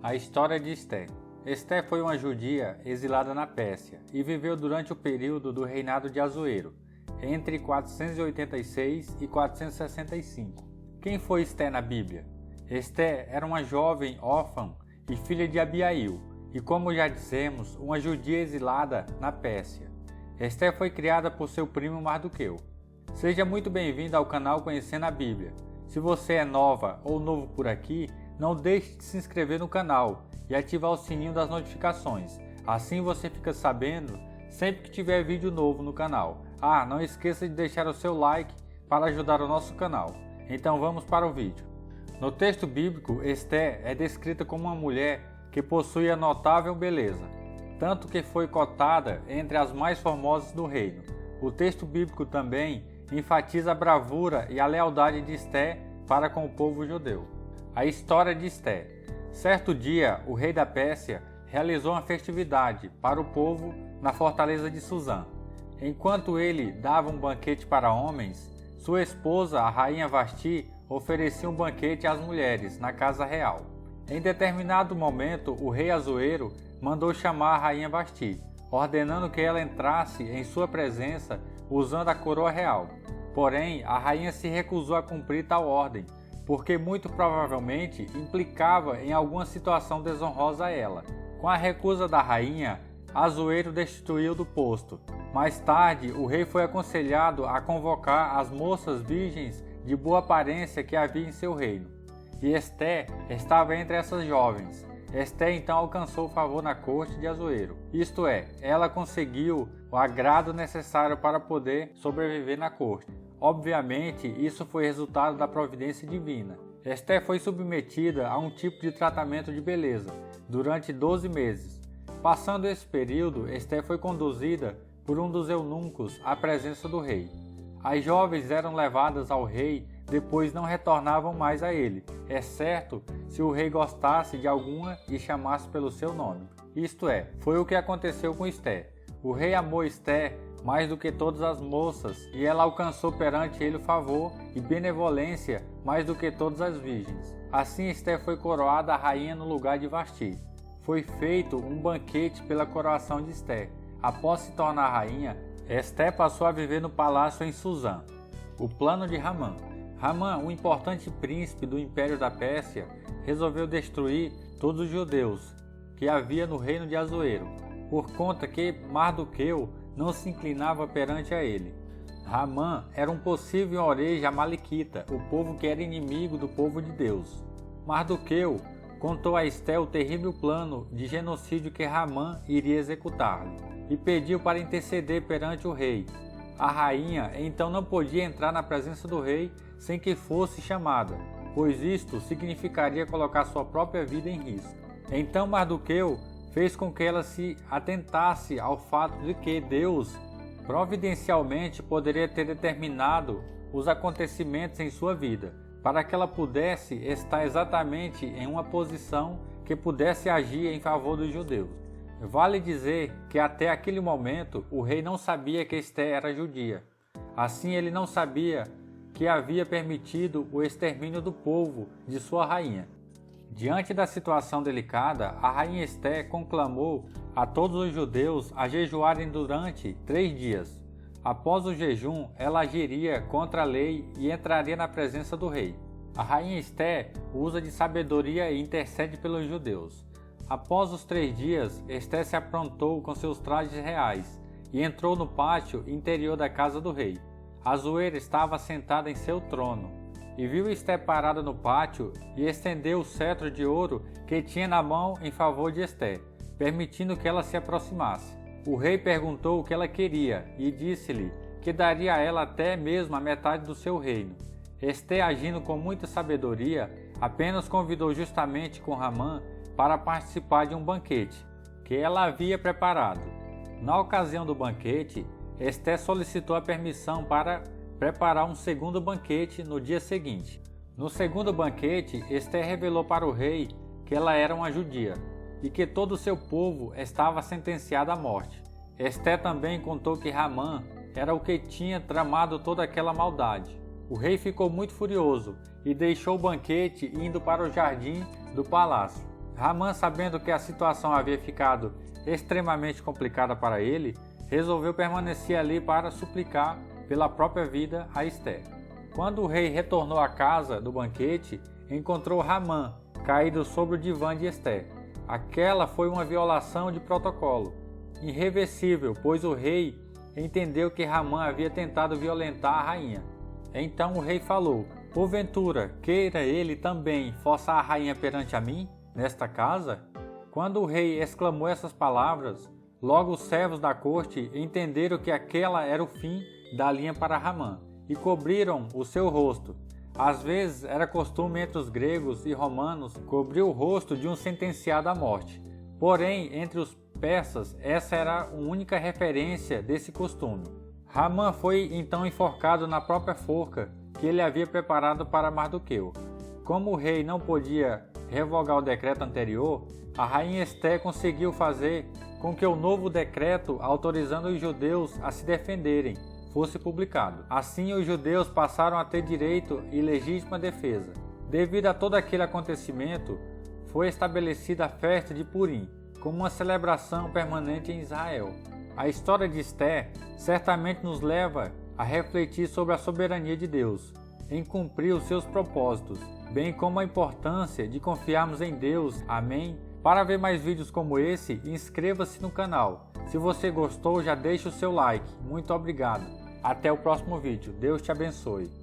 A história de Esté. Esté foi uma judia exilada na Pérsia e viveu durante o período do reinado de Assuero, entre 486 e 465. Quem foi Esté na Bíblia? Esté era uma jovem órfã e filha de Abiail, e como já dissemos, uma judia exilada na Pérsia. Esté foi criada por seu primo Mardoqueu. Seja muito bem-vindo ao canal Conhecendo a Bíblia. Se você é nova ou novo por aqui, não deixe de se inscrever no canal e ativar o sininho das notificações. Assim você fica sabendo sempre que tiver vídeo novo no canal. Não esqueça de deixar o seu like para ajudar o nosso canal. Então vamos para o vídeo. No texto bíblico, Esté é descrita como uma mulher que possuía notável beleza, tanto que foi cotada entre as mais formosas do reino. O texto bíblico também enfatiza a bravura e a lealdade de Esté para com o povo judeu. A história de Esté. Certo dia, o rei da Pérsia realizou uma festividade para o povo na fortaleza de Suzã. Enquanto ele dava um banquete para homens, sua esposa, a rainha Vasti, oferecia um banquete às mulheres na casa real. Em determinado momento, o rei Assuero mandou chamar a rainha Vasti, ordenando que ela entrasse em sua presença usando a coroa real. Porém, a rainha se recusou a cumprir tal ordem, porque muito provavelmente implicava em alguma situação desonrosa a ela. Com a recusa da rainha, Assuero destituiu do posto. Mais tarde, o rei foi aconselhado a convocar as moças virgens de boa aparência que havia em seu reino. E Esté estava entre essas jovens. Esté então alcançou o favor na corte de Assuero. Isto é, ela conseguiu o agrado necessário para poder sobreviver na corte. Obviamente, isso foi resultado da providência divina. Esté foi submetida a um tipo de tratamento de beleza durante 12 meses. Passando esse período, Esté foi conduzida por um dos eunucos à presença do rei. As jovens eram levadas ao rei, depois não retornavam mais a ele, exceto se o rei gostasse de alguma e chamasse pelo seu nome. Isto é, foi o que aconteceu com Esté. O rei amou Esté mais do que todas as moças, e ela alcançou perante ele o favor e benevolência mais do que todas as virgens. Assim Esté foi coroada rainha no lugar de Vasti. Foi feito um banquete pela coroação de Esté. Após se tornar rainha, Esté passou a viver no palácio em Suzã. O plano de Ramã. Ramã, um importante príncipe do Império da Pérsia, resolveu destruir todos os judeus que havia no reino de Assuero, por conta que Mardoqueu não se inclinava perante a ele. Ramã era um possível origem amalequita, o povo que era inimigo do povo de Deus. Mardoqueu contou a Esté o terrível plano de genocídio que Ramã iria executar-lhe e pediu para interceder perante o rei. A rainha então não podia entrar na presença do rei sem que fosse chamada, pois isto significaria colocar sua própria vida em risco. Então Mardoqueu fez com que ela se atentasse ao fato de que Deus providencialmente poderia ter determinado os acontecimentos em sua vida, para que ela pudesse estar exatamente em uma posição que pudesse agir em favor dos judeus. Vale dizer que até aquele momento o rei não sabia que Esté era judia. Assim ele não sabia que havia permitido o extermínio do povo de sua rainha. Diante da situação delicada, a rainha Esté conclamou a todos os judeus a jejuarem durante 3 dias. Após o jejum, ela agiria contra a lei e entraria na presença do rei. A rainha Esté usa de sabedoria e intercede pelos judeus. Após os 3 dias, Esté se aprontou com seus trajes reais e entrou no pátio interior da casa do rei. Assuero estava sentada em seu trono e viu Esté parada no pátio e estendeu o cetro de ouro que tinha na mão em favor de Esté, permitindo que ela se aproximasse. O rei perguntou o que ela queria e disse-lhe que daria a ela até mesmo a metade do seu reino. Esté, agindo com muita sabedoria, apenas convidou justamente com Ramã para participar de um banquete que ela havia preparado. Na ocasião do banquete, Esté solicitou a permissão para preparar um segundo banquete no dia seguinte. No segundo banquete, Esté revelou para o rei que ela era uma judia e que todo o seu povo estava sentenciado à morte. Esté também contou que Ramã era o que tinha tramado toda aquela maldade. O rei ficou muito furioso e deixou o banquete indo para o jardim do palácio. Ramã, sabendo que a situação havia ficado extremamente complicada para ele, resolveu permanecer ali para suplicar pela própria vida a Ester. Quando o rei retornou à casa do banquete, encontrou Ramã caído sobre o divã de Ester. Aquela foi uma violação de protocolo, irreversível, pois o rei entendeu que Ramã havia tentado violentar a rainha. Então o rei falou: porventura, queira ele também forçar a rainha perante a mim, nesta casa? Quando o rei exclamou essas palavras, logo os servos da corte entenderam que aquela era o fim da linha para Ramã, e cobriram o seu rosto. Às vezes era costume entre os gregos e romanos cobrir o rosto de um sentenciado à morte. Porém, entre os persas, essa era a única referência desse costume. Ramã foi então enforcado na própria forca que ele havia preparado para Mardoqueu. Como o rei não podia revogar o decreto anterior, a rainha Ester conseguiu fazer com que o novo decreto autorizando os judeus a se defenderem fosse publicado. Assim, os judeus passaram a ter direito e legítima defesa. Devido a todo aquele acontecimento, foi estabelecida a festa de Purim, como uma celebração permanente em Israel. A história de Ester certamente nos leva a refletir sobre a soberania de Deus, em cumprir os seus propósitos, bem como a importância de confiarmos em Deus. Amém? Para ver mais vídeos como esse, inscreva-se no canal. Se você gostou, já deixe o seu like. Muito obrigado. Até o próximo vídeo. Deus te abençoe.